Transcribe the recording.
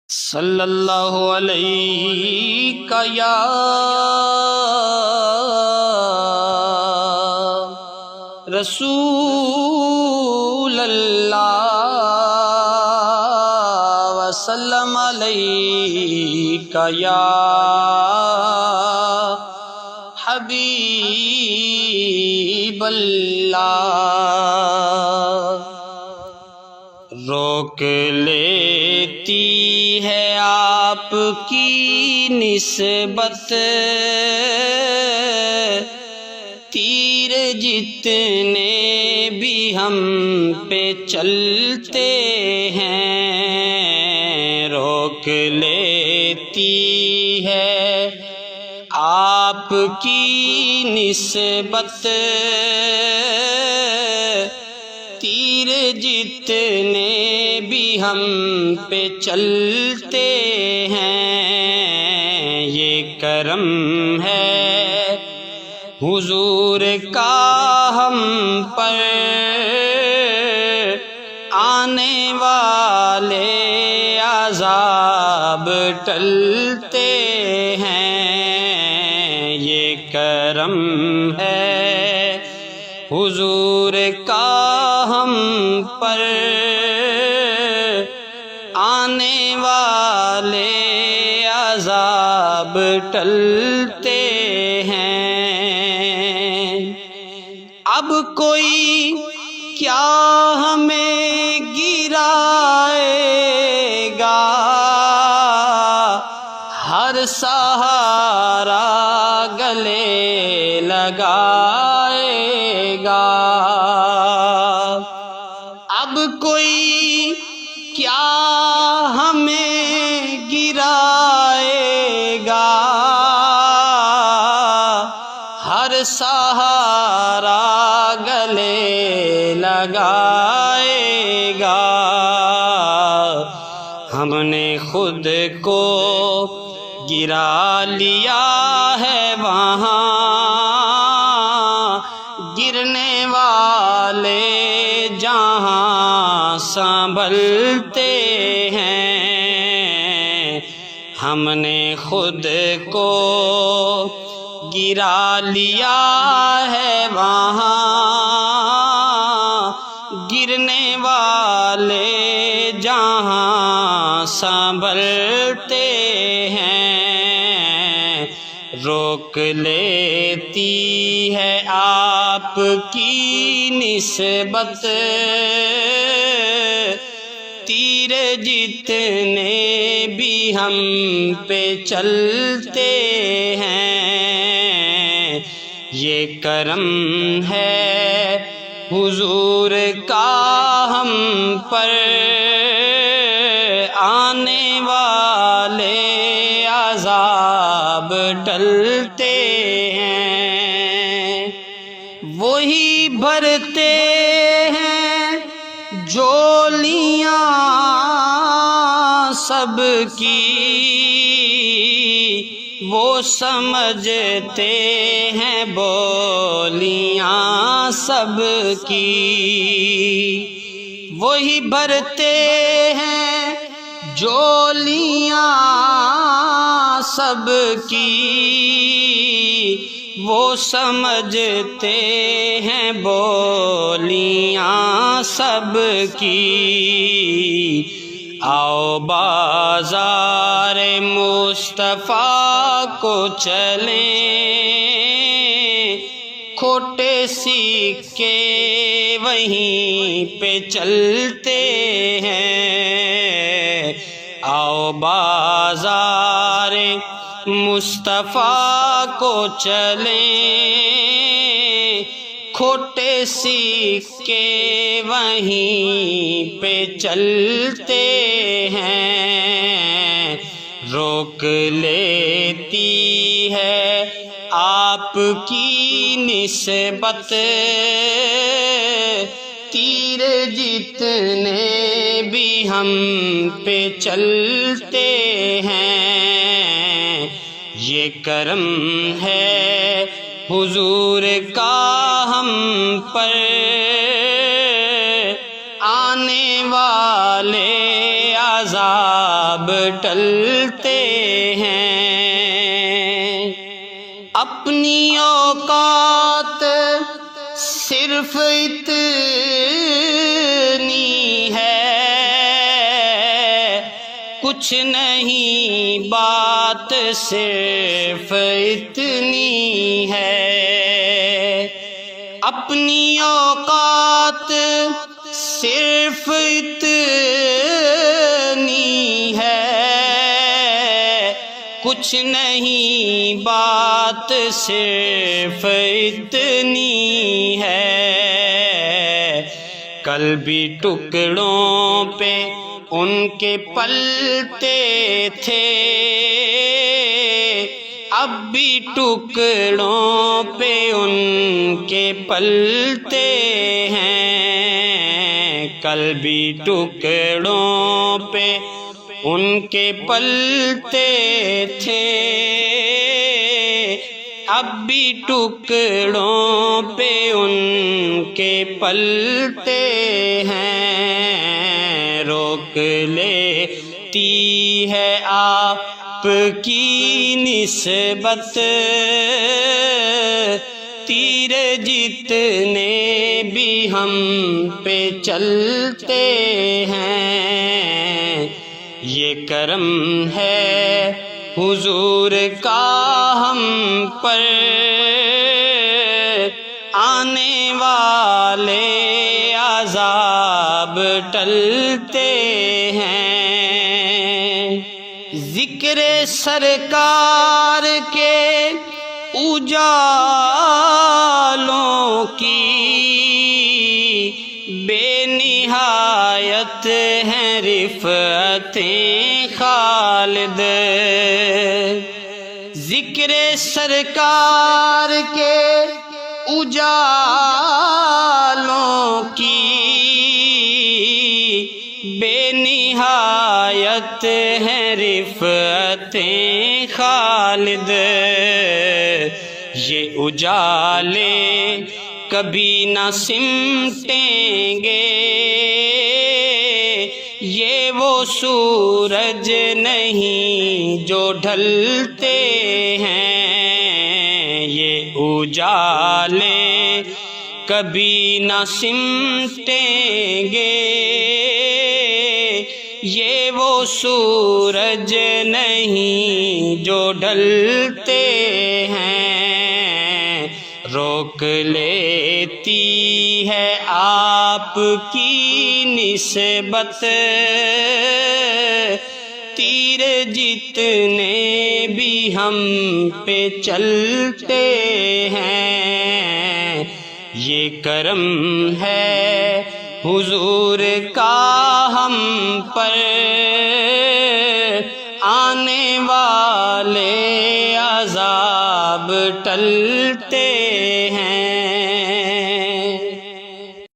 صلی اللہ علیہ یا رسول اللہ وسلم علیہ یا حبیب اللہ۔ روک لیتی ہے آپ کی نسبت تیر جتنے بھی ہم پہ چلتے ہیں، روک لیتی ہے آپ کی نسبت تیر جتنے بھی ہم پہ چلتے ہیں، یہ کرم ہے حضور کا ہم پر، آنے والے عذاب ٹلتے ہیں، یہ کرم ہے حضور کا ہم پر، آنے والے عذاب ٹلتے ہیں۔ اب کوئی کیا ہمیں گرائے گا، ہر سہارا گلے لگائے گا۔ اب کوئی کیا ہمیں گرائے گا، ہر سہارا گلے لگائے گا۔ ہم نے خود کو گرا لیا ہے وہاں، گرنے والے جہاں سنبھلتے ہیں، ہم نے خود کو گرا لیا ہے وہاں، گرنے والے جہاں سنبھلتے ہیں، روک لیتی ہے آپ کی نسبت تیر جتنے بھی ہم پہ چلتے ہیں، یہ کرم ہے حضور کا ہم پر، آنے والے عذاب ٹلتے ہیں۔ وہی بھرتے ہیں جولیاں سب کی، وہ سمجھتے ہیں بولیاں سب کی۔ وہی بھرتے ہیں جولیاں سب کی، وہ سمجھتے ہیں بولیاں سب کی۔ آؤ بازار مصطفیٰ کو چلیں، کھوٹے سکے وہیں پہ چلتے ہیں، آؤ بازار مصطفیٰ کو چلیں، کھوٹے سکے وہیں پہ چلتے ہیں، روک لیتی ہے آپ کی نسبت تیر جتنے بھی ہم پہ چلتے ہیں، یہ کرم ہے حضور کا ہم پر، آنے والے عذاب عذاب ٹلتے ہیں۔ اپنی اوقات صرف اتنی ہے، کچھ نہیں بات صرف اتنی ہے۔ اپنی اوقات صرف اتنی ہے، کچھ نہیں بات صرف اتنی ہے۔ کل بھی ٹکڑوں پہ ان کے پلتے تھے، اب بھی ٹکڑوں پہ ان کے پلتے ہیں۔ کل بھی ٹکڑوں پہ ان کے پلتے تھے، اب بھی ٹکڑوں پہ ان کے پلتے ہیں۔ روک لیتی ہے آپ کی نسبت تیر جتنے بھی ہم پہ چلتے ہیں۔ یہ کرم ہے حضور کا ہم پر، آنے والے عذاب ٹلتے ہیں۔ ذکر سرکار کے اجالوں کی بے نہایت ہیں رفعتیں خالد۔ ذکر سرکار کے اجالوں کی بے نہایت ہیں رفعتیں خالد۔ یہ اجالے کبھی نہ سمٹیں گے، یہ وہ سورج نہیں جو ڈھلتے ہیں۔ یہ اجالے کبھی نہ سمٹیں گے، یہ وہ سورج نہیں جو ڈھلتے ہیں۔ روک لیتی ہے آپ کی نسبت تیر جتنے بھی ہم پہ چلتے ہیں۔ یہ کرم ہے حضور کا ہم پر، آنے والے عذاب ٹلتے ہیں۔